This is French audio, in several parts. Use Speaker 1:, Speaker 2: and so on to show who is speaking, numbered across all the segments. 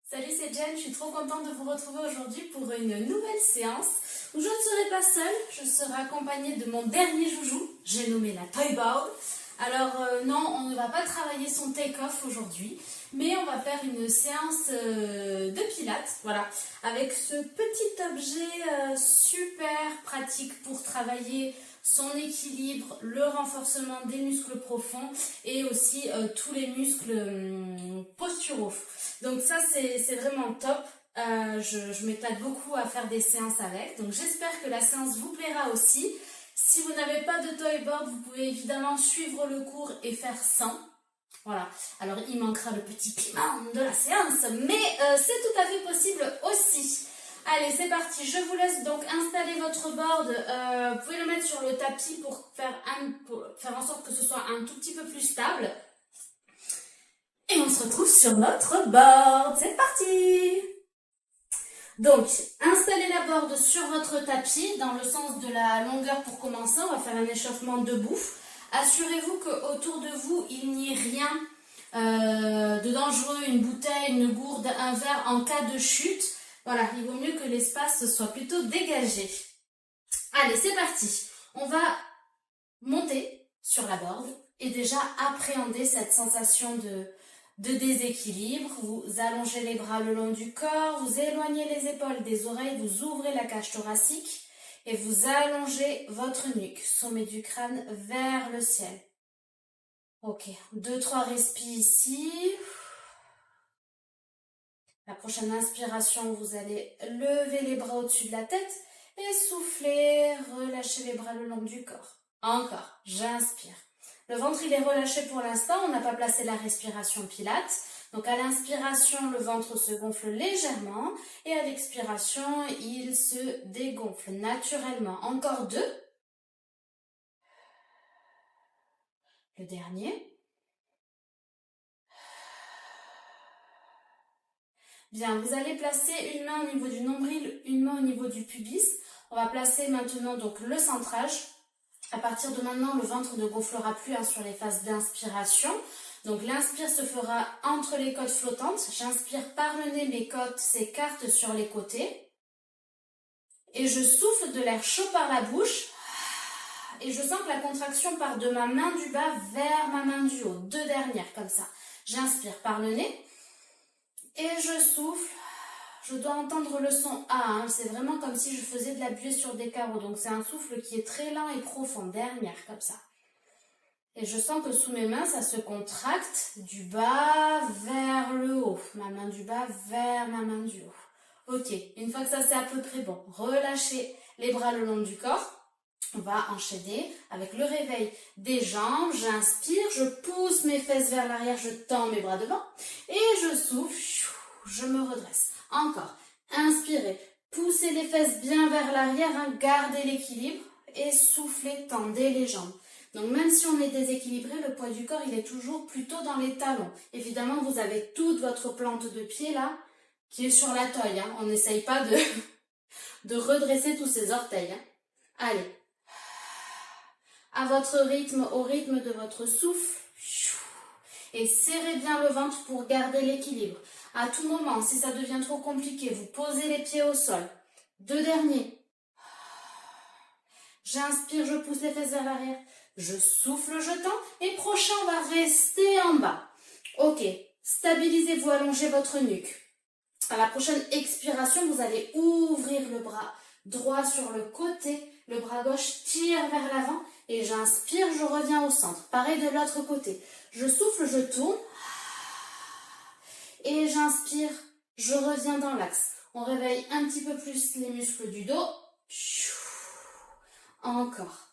Speaker 1: Salut, c'est Jen, je suis trop contente de vous retrouver aujourd'hui pour une nouvelle séance où je ne serai pas seule, je serai accompagnée de mon dernier joujou, j'ai nommé la Toy Board. Alors non, on ne va pas travailler son take-off aujourd'hui, mais on va faire une séance de pilates, voilà, avec ce petit objet super pratique pour travailler son équilibre, le renforcement des muscles profonds et aussi tous les muscles posturaux. Donc ça c'est vraiment top. Je m'éclate beaucoup à faire des séances avec. Donc j'espère que la séance vous plaira aussi. Si vous n'avez pas de toy board, vous pouvez évidemment suivre le cours et faire sans. Voilà. Alors il manquera le petit piment de la séance, mais c'est tout à fait possible aussi. Allez, c'est parti. Je vous laisse donc installer votre board. Vous pouvez le mettre sur le tapis pour faire en sorte que ce soit un tout petit peu plus stable. Et on se retrouve sur notre board. C'est parti! Donc, installez la board sur votre tapis dans le sens de la longueur pour commencer. On va faire un échauffement debout. Assurez-vous qu'autour de vous, il n'y ait rien de dangereux, une bouteille, une gourde, un verre en cas de chute. Voilà, il vaut mieux que l'espace soit plutôt dégagé. Allez, c'est parti. On va monter sur la board et déjà appréhender cette sensation de déséquilibre. Vous allongez les bras le long du corps, vous éloignez les épaules des oreilles, vous ouvrez la cage thoracique et vous allongez votre nuque, sommet du crâne vers le ciel. Ok, 2-3 respires ici. La prochaine inspiration, vous allez lever les bras au-dessus de la tête et souffler, relâchez les bras le long du corps. Encore, j'inspire. Le ventre, il est relâché pour l'instant, on n'a pas placé la respiration pilates. Donc à l'inspiration, le ventre se gonfle légèrement et à l'expiration, il se dégonfle naturellement. Encore 2. Le dernier. Bien, vous allez placer une main au niveau du nombril, une main au niveau du pubis. On va placer maintenant donc le centrage. À partir de maintenant, le ventre ne gonflera plus sur les phases d'inspiration. Donc l'inspire se fera entre les côtes flottantes. J'inspire par le nez, mes côtes s'écartent sur les côtés. Et je souffle de l'air chaud par la bouche. Et je sens que la contraction part de ma main du bas vers ma main du haut. 2 dernières comme ça. J'inspire par le nez. Et je souffle. Je dois entendre le son A. C'est vraiment comme si je faisais de la buée sur des carreaux. Donc c'est un souffle qui est très lent et profond. Dernière comme ça. Et je sens que sous mes mains, ça se contracte du bas vers le haut. Ma main du bas vers ma main du haut. Ok, une fois que ça c'est à peu près bon, relâchez les bras le long du corps. On va enchaîner avec le réveil des jambes. J'inspire, je pousse mes fesses vers l'arrière, je tends mes bras devant. Et je souffle, je me redresse. Encore, inspirez, poussez les fesses bien vers l'arrière, gardez l'équilibre. Et soufflez, tendez les jambes. Donc même si on est déséquilibré, le poids du corps, il est toujours plutôt dans les talons. Évidemment, vous avez toute votre plante de pied là, qui est sur la toile. On n'essaye pas de redresser tous ces orteils. Allez. À votre rythme, au rythme de votre souffle. Et serrez bien le ventre pour garder l'équilibre. À tout moment, si ça devient trop compliqué, vous posez les pieds au sol. 2 derniers. J'inspire, je pousse les fesses vers l'arrière. Je souffle, je tends. Et prochain, on va rester en bas. Ok, stabilisez-vous, allongez votre nuque. À la prochaine expiration, vous allez ouvrir le bras droit sur le côté. Le bras gauche tire vers l'avant. Et j'inspire, je reviens au centre. Pareil de l'autre côté. Je souffle, je tourne. Et j'inspire, je reviens dans l'axe. On réveille un petit peu plus les muscles du dos. Encore.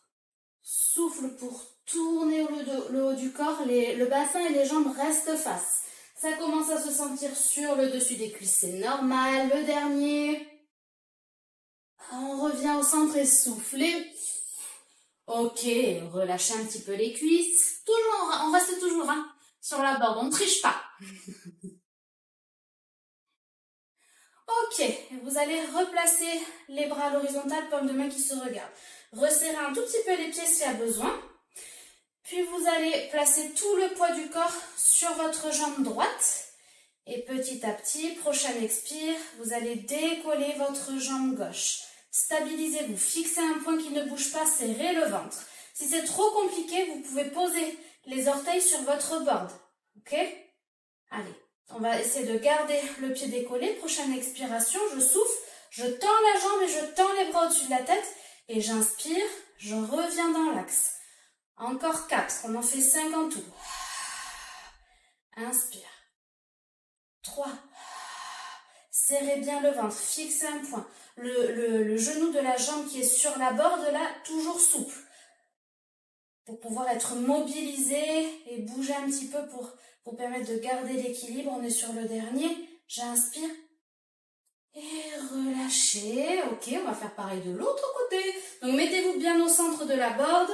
Speaker 1: Souffle pour tourner le haut du corps. Le bassin et les jambes restent face. Ça commence à se sentir sur le dessus des cuisses. C'est normal. Le dernier. On revient au centre et soufflez. Ok, relâchez un petit peu les cuisses. Toujours, on reste toujours sur la board, on ne triche pas. Ok, vous allez replacer les bras à l'horizontale, paume de main qui se regardent. Resserrez un tout petit peu les pieds s'il y a besoin. Puis vous allez placer tout le poids du corps sur votre jambe droite Et petit à petit, prochaine expire, vous allez décoller votre jambe gauche. Stabilisez-vous, fixez un point qui ne bouge pas, serrez le ventre. Si c'est trop compliqué, vous pouvez poser les orteils sur votre board. Ok? Allez, on va essayer de garder le pied décollé. Prochaine expiration, je souffle, je tends la jambe et je tends les bras au-dessus de la tête. Et j'inspire, je reviens dans l'axe. Encore 4, on en fait 5 en tout. Inspire. 3. Serrez bien le ventre, fixez un point. Le genou de la jambe qui est sur la borde là, toujours souple. Pour pouvoir être mobilisé et bouger un petit peu pour vous permettre de garder l'équilibre. On est sur le dernier. J'inspire. Et relâchez. Ok, on va faire pareil de l'autre côté. Donc mettez-vous bien au centre de la board.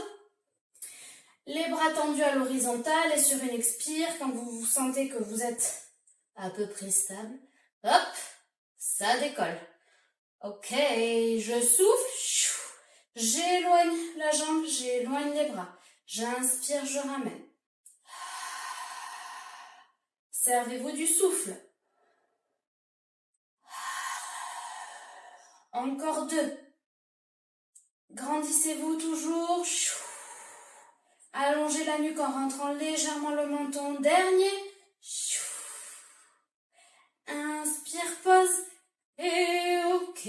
Speaker 1: Les bras tendus à l'horizontale et sur une expire, quand vous sentez que vous êtes à peu près stable, hop, ça décolle. Ok, je souffle, j'éloigne la jambe, j'éloigne les bras. J'inspire, je ramène. Servez-vous du souffle. Encore 2. Grandissez-vous toujours. Allongez la nuque en rentrant légèrement le menton. Dernier. Inspire, pause. Et ok.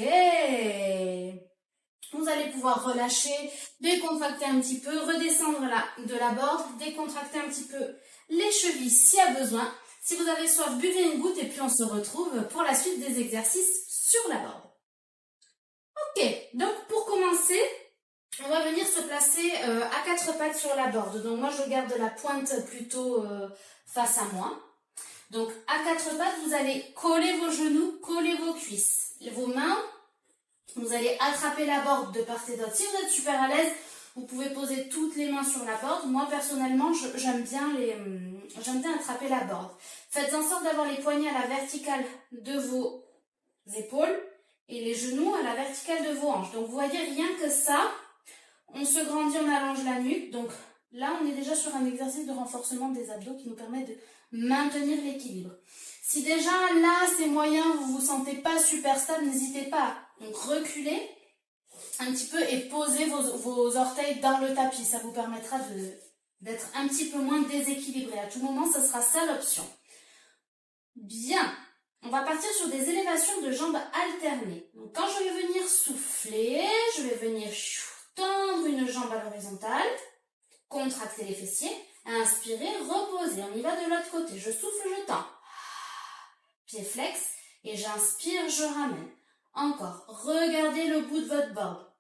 Speaker 1: Vous allez pouvoir relâcher, décontracter un petit peu, redescendre de la board, décontracter un petit peu les chevilles s'il y a besoin. Si vous avez soif, buvez une goutte et puis on se retrouve pour la suite des exercices sur la board. Ok, donc pour commencer, on va venir se placer à 4 pattes sur la board. Donc moi je garde la pointe plutôt face à moi. Donc à 4 pattes, vous allez coller vos genoux, coller vos cuisses. Vos mains, vous allez attraper la board de part et d'autre. Si vous êtes super à l'aise, vous pouvez poser toutes les mains sur la board. Moi personnellement, j'aime bien attraper la board. Faites en sorte d'avoir les poignets à la verticale de vos épaules et les genoux à la verticale de vos hanches. Donc vous voyez, rien que ça, on se grandit, on allonge la nuque. Donc là, on est déjà sur un exercice de renforcement des abdos qui nous permet de maintenir l'équilibre. Si déjà là, c'est moyen, vous vous sentez pas super stable, n'hésitez pas. Donc reculez un petit peu et posez vos orteils dans le tapis. Ça vous permettra d'être un petit peu moins déséquilibré. À tout moment, ce sera ça l'option. Bien. On va partir sur des élévations de jambes alternées. Donc quand je vais venir souffler, je vais venir tendre une jambe à l'horizontale, contracter les fessiers, inspirer, reposer. On y va de l'autre côté. Je souffle, je tends. Pied flex et j'inspire, je ramène. Encore. Regardez le bout de votre board.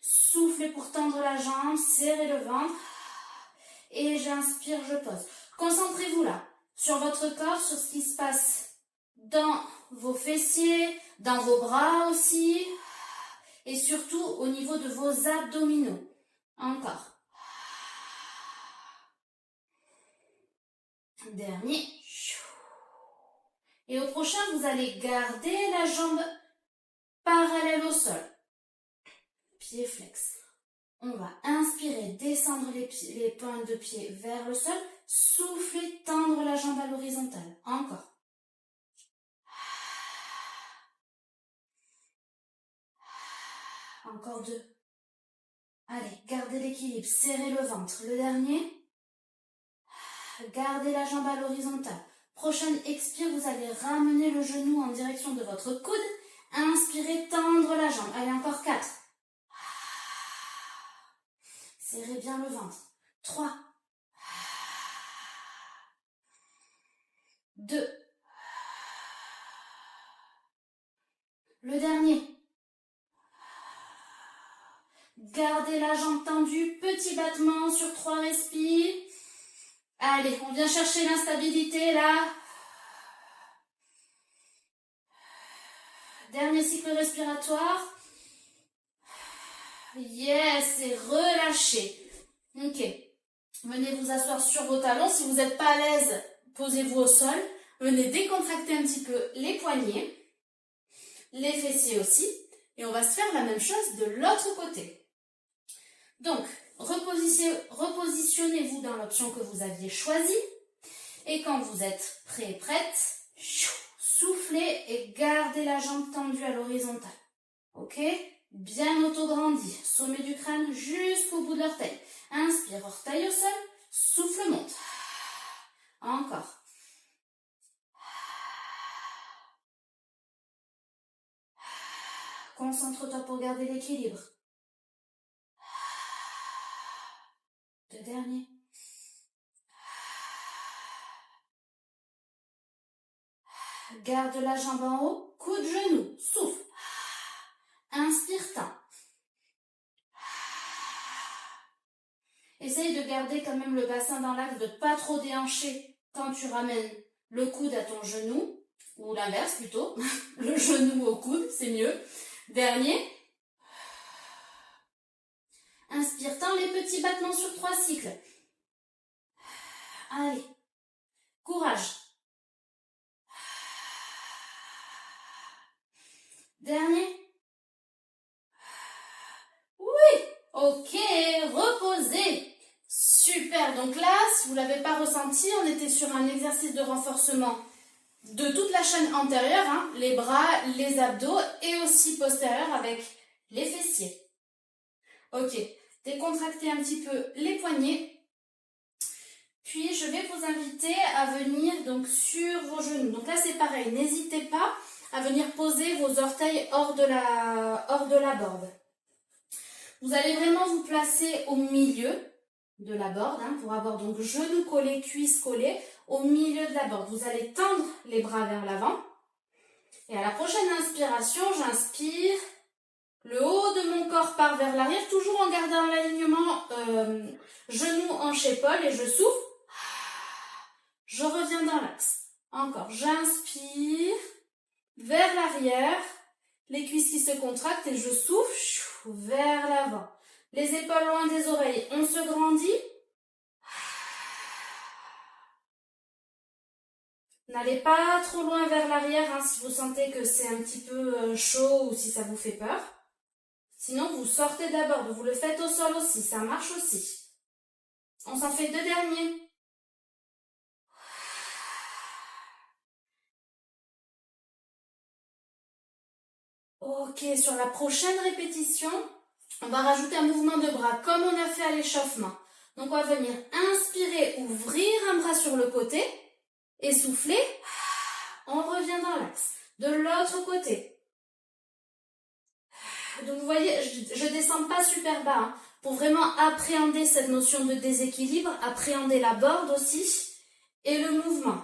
Speaker 1: Soufflez pour tendre la jambe, serrez le ventre. Et j'inspire, je pose. Concentrez-vous là, sur votre corps, sur ce qui se passe dans vos fessiers, dans vos bras aussi. Et surtout au niveau de vos abdominaux. Encore. Dernier. Et au prochain, vous allez garder la jambe parallèle au sol. Pied flex. On va inspirer, descendre les pointes de pied vers le sol. Souffler, tendre la jambe à l'horizontale. Encore. Encore 2. Allez, gardez l'équilibre, serrez le ventre. Le dernier. Gardez la jambe à l'horizontale. Prochaine expire, vous allez ramener le genou en direction de votre coude. Inspirez, tendre la jambe. Allez, encore 4. Serrez bien le ventre. 3. 2. Le dernier. Gardez la jambe tendue. Petit battement sur 3 respires. Allez, on vient chercher l'instabilité là. Dernier cycle respiratoire. Yes, et relâchez. Ok. Venez vous asseoir sur vos talons. Si vous n'êtes pas à l'aise, posez-vous au sol. Venez décontracter un petit peu les poignets, les fessiers aussi. Et on va se faire la même chose de l'autre côté. Donc, repositionnez-vous dans l'option que vous aviez choisie. Et quand vous êtes prêt et prête, soufflez et gardez la jambe tendue à l'horizontale. Ok? Bien autograndi, sommet du crâne jusqu'au bout de l'orteil. Inspire, orteil au sol, souffle, monte. Encore. Concentre-toi pour garder l'équilibre. Deux derniers. Garde la jambe en haut, coup de genou, souffle. Inspire, tends. Essaye de garder quand même le bassin dans l'axe, de ne pas trop déhancher quand tu ramènes le coude à ton genou, ou l'inverse plutôt, le genou au coude, c'est mieux. Dernier. Inspire, tends les petits battements sur 3 cycles. Allez, courage. Dernier. Oui, ok, reposez. Super, donc là, si vous ne l'avez pas ressenti, on était sur un exercice de renforcement de toute la chaîne antérieure, hein, les bras, les abdos et aussi postérieur avec les fessiers. Ok, décontractez un petit peu les poignets. Puis je vais vous inviter à venir donc sur vos genoux. Donc là c'est pareil, n'hésitez pas à venir poser vos orteils hors de la borde. Vous allez vraiment vous placer au milieu de la borde, hein, pour avoir donc genoux collés, cuisses collées, au milieu de la borde. Vous allez tendre les bras vers l'avant. Et à la prochaine inspiration, j'inspire. Le haut de mon corps part vers l'arrière, toujours en gardant l'alignement genoux, hanches, épaules, et je souffle. Je reviens dans l'axe. Encore, j'inspire vers l'arrière, les cuisses qui se contractent et je souffle vers l'avant. Les épaules loin des oreilles, on se grandit. N'allez pas trop loin vers l'arrière, hein, si vous sentez que c'est un petit peu chaud ou si ça vous fait peur. Sinon, vous sortez d'abord, vous le faites au sol aussi, ça marche aussi. On s'en fait 2 derniers. Ok, sur la prochaine répétition, on va rajouter un mouvement de bras comme on a fait à l'échauffement. Donc on va venir inspirer, ouvrir un bras sur le côté et souffler. On revient dans l'axe. De l'autre côté. Donc vous voyez, je descends pas super bas, hein, pour vraiment appréhender cette notion de déséquilibre, appréhender la borde aussi et le mouvement.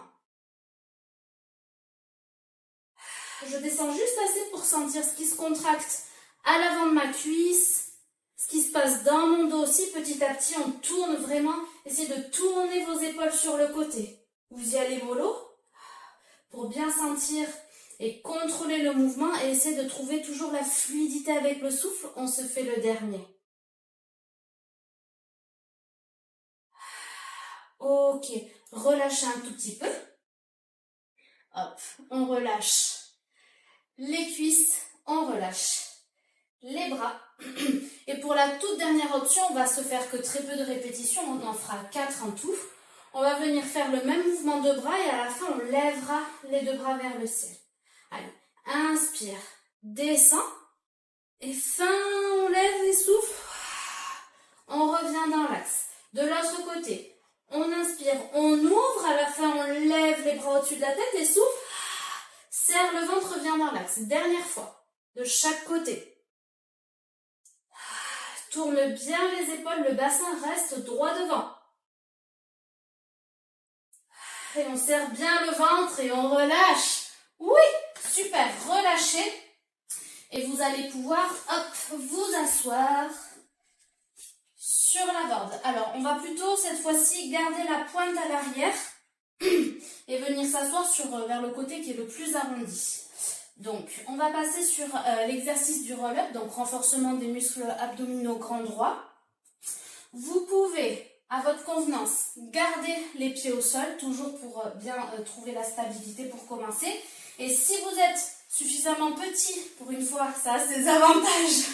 Speaker 1: Je descends juste assez pour sentir ce qui se contracte à l'avant de ma cuisse, ce qui se passe dans mon dos aussi. Petit à petit, on tourne vraiment. Essayez de tourner vos épaules sur le côté. Vous y allez mollo pour bien sentir et contrôler le mouvement et essayer de trouver toujours la fluidité avec le souffle. On se fait le dernier. Ok, relâchez un tout petit peu. Hop, on relâche les cuisses, on relâche les bras. Et pour la toute dernière option, on va se faire que très peu de répétitions, on en fera 4 en tout. On va venir faire le même mouvement de bras et à la fin, on lèvera les 2 bras vers le ciel. Allez, inspire, descend. Et fin, on lève et souffle. On revient dans l'axe. De l'autre côté, on inspire, on ouvre. À la fin, on lève les bras au-dessus de la tête et souffle. Serre le ventre, revient dans l'axe. Dernière fois, de chaque côté. Tourne bien les épaules, le bassin reste droit devant. Et on serre bien le ventre et on relâche. Oui, super, relâchez. Et vous allez pouvoir, hop, vous asseoir sur la borde. Alors, on va plutôt, cette fois-ci, garder la pointe à l'arrière et venir s'asseoir vers le côté qui est le plus arrondi. Donc, on va passer sur l'exercice du roll-up, donc renforcement des muscles abdominaux grand droit. Vous pouvez, à votre convenance, garder les pieds au sol, toujours pour bien trouver la stabilité pour commencer. Et si vous êtes suffisamment petit, pour une fois, ça a ses avantages,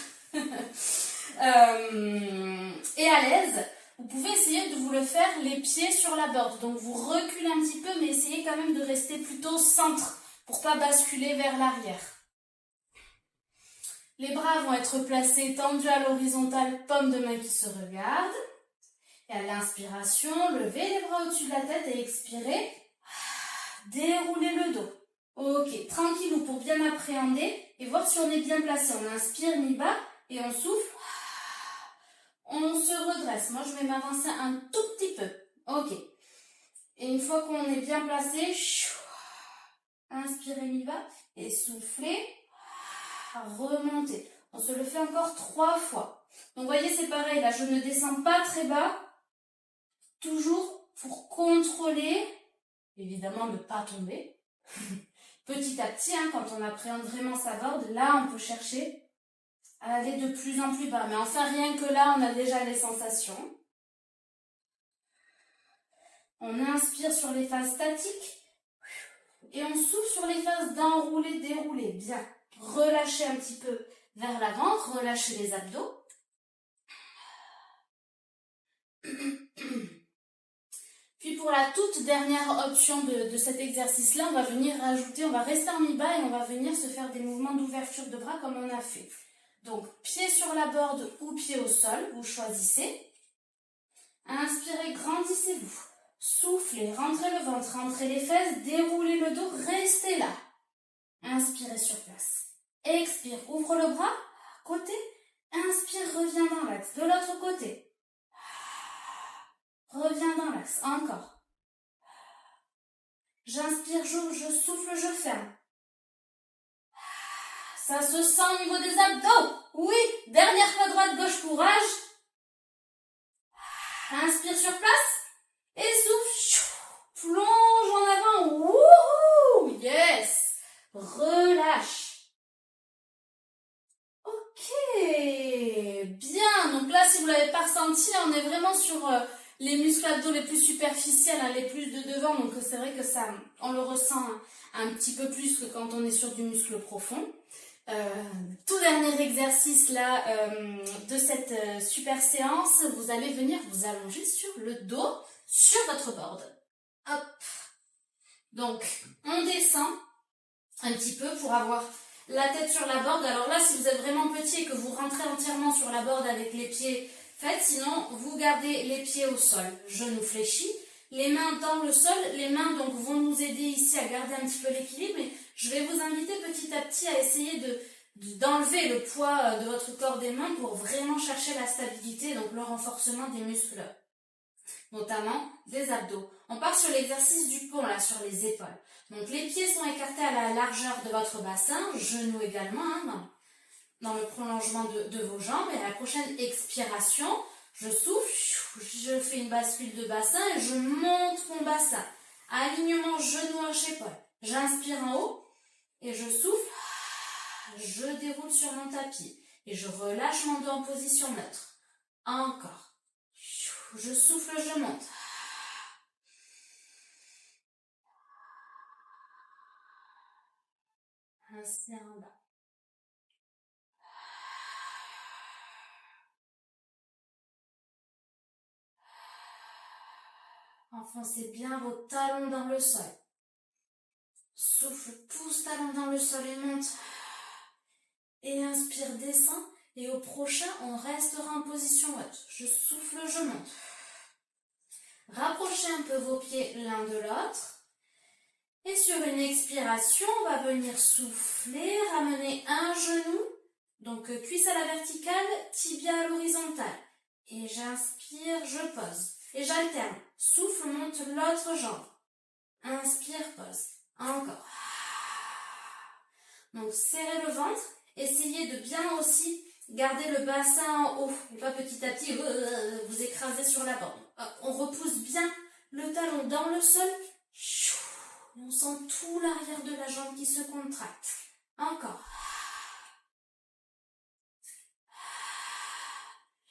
Speaker 1: et à l'aise, vous pouvez essayer de vous le faire les pieds sur la board. Donc vous reculez un petit peu, mais essayez quand même de rester plutôt centre pour pas basculer vers l'arrière. Les bras vont être placés tendus à l'horizontale, paume de main qui se regarde. Et à l'inspiration, levez les bras au-dessus de la tête et expirez. Déroulez le dos. Ok, tranquillou pour bien appréhender et voir si on est bien placé. On inspire mi-bas et on souffle. On se redresse. Moi, je vais m'avancer un tout petit peu. Ok. Et une fois qu'on est bien placé, inspirez mi-bas et soufflez. Remontez. On se le fait encore 3 fois. Donc, vous voyez, c'est pareil. Là, je ne descends pas très bas. Toujours pour contrôler, évidemment, ne pas tomber. Petit à petit, hein, quand on appréhende vraiment sa board, là, on peut chercher à aller de plus en plus bas. Mais enfin, rien que là, on a déjà les sensations. On inspire sur les phases statiques et on souffle sur les phases d'enrouler, dérouler. Bien. Relâchez un petit peu vers l'avant, relâchez les abdos. Puis pour la toute dernière option de cet exercice-là, on va venir rajouter, on va rester en mi-bas et on va venir se faire des mouvements d'ouverture de bras comme on a fait. Donc, pied sur la board ou pied au sol, vous choisissez. Inspirez, grandissez-vous. Soufflez, rentrez le ventre, rentrez les fesses, déroulez le dos, restez là. Inspirez sur place. Expire, ouvre le bras, côté. Inspire, reviens dans l'axe. De l'autre côté. Reviens dans l'axe. Encore. J'inspire, je souffle, je ferme. Ça se sent au niveau des abdos. Oui. Dernière fois droite, gauche, courage. Inspire sur place. Et souffle. Plonge en avant. Wouhou. Yes. Relâche. Ok. Bien. Donc là, si vous ne l'avez pas ressenti, on est vraiment sur les muscles abdos les plus superficiels, hein, les plus de devant. Donc c'est vrai que ça, on le ressent un petit peu plus que quand on est sur du muscle profond. Tout dernier exercice là de cette super séance, vous allez venir vous allonger sur le dos, sur votre board. Hop. Donc, on descend un petit peu pour avoir la tête sur la board. Alors là, si vous êtes vraiment petit et que vous rentrez entièrement sur la board avec les pieds, faites. Sinon, vous gardez les pieds au sol, genoux fléchis, les mains dans le sol. Les mains donc vont nous aider ici à garder un petit peu l'équilibre. Et je vais vous inviter petit à petit à essayer d'enlever le poids de votre corps des mains pour vraiment chercher la stabilité, donc le renforcement des muscles, notamment des abdos. On part sur l'exercice du pont, là, sur les épaules. Donc les pieds sont écartés à la largeur de votre bassin, genoux également, hein, dans le prolongement de vos jambes. Et à la prochaine expiration, je souffle, je fais une bascule de bassin et je monte mon bassin. Alignement genou hanche épaule. J'inspire en haut et je souffle. Je déroule sur mon tapis et je relâche mon dos en position neutre. Encore. Je souffle, je monte. Inspire en bas. Enfoncez bien vos talons dans le sol. Souffle, pousse talons dans le sol et monte. Et inspire, descend. Et au prochain, on restera en position haute. Je souffle, je monte. Rapprochez un peu vos pieds l'un de l'autre. Et sur une expiration, on va venir souffler, ramener un genou. Donc cuisse à la verticale, tibia à l'horizontale. Et j'inspire, je pose. Et j'alterne. Souffle, monte l'autre jambe. Inspire, pose. Encore. Donc serrez le ventre. Essayez de bien aussi garder le bassin en haut. Et pas petit à petit vous écraser sur la bande. On repousse bien le talon dans le sol. On sent tout l'arrière de la jambe qui se contracte. Encore.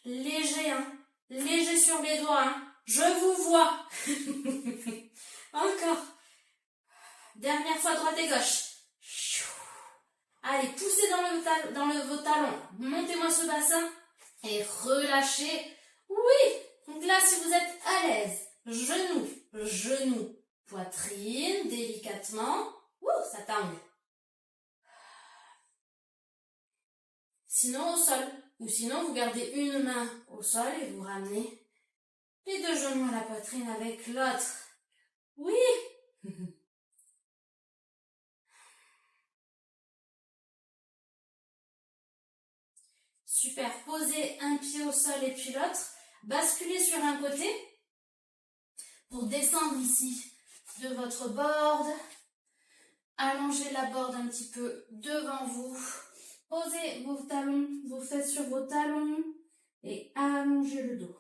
Speaker 1: Léger, hein. Léger sur les doigts, hein. Je vous vois. Encore. Dernière fois, droite et gauche. Allez, poussez dans vos talons. Montez-moi ce bassin. Et relâchez. Oui. Donc là, si vous êtes à l'aise, genou, poitrine, délicatement. Ouh, ça tangue. Sinon au sol. Ou sinon, vous gardez une main au sol et vous ramenez les deux genoux à la poitrine avec l'autre. Oui. Super. Posez un pied au sol et puis l'autre. Basculez sur un côté pour descendre ici de votre board. Allongez la board un petit peu devant vous. Posez vos talons, vos fesses sur vos talons et allongez le dos.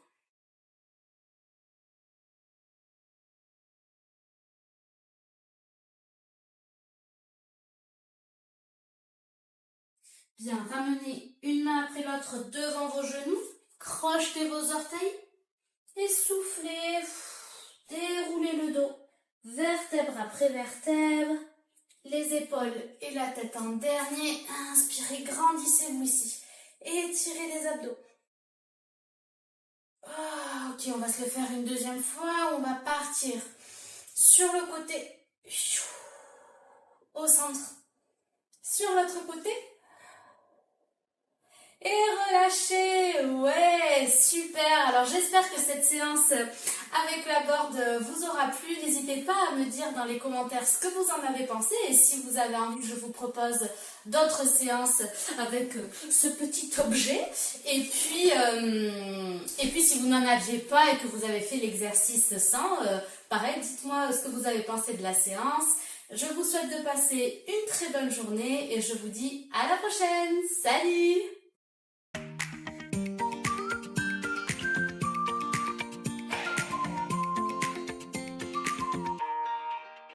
Speaker 1: Bien, ramenez une main après l'autre devant vos genoux. Crochetez vos orteils et soufflez. Déroulez le dos, vertèbre après vertèbre. Les épaules et la tête en dernier. Inspirez, grandissez-vous ici. Étirez les abdos. Ok, on va se le faire une deuxième fois. On va partir sur le côté, au centre, sur l'autre côté. Et relâchez. Ouais, super. Alors j'espère que cette séance avec la board vous aura plu. N'hésitez pas à me dire dans les commentaires ce que vous en avez pensé. Et si vous avez envie que je vous propose d'autres séances avec ce petit objet. Et puis si vous n'en aviez pas et que vous avez fait l'exercice sans, pareil, dites-moi ce que vous avez pensé de la séance. Je vous souhaite de passer une très bonne journée et je vous dis à la prochaine. Salut!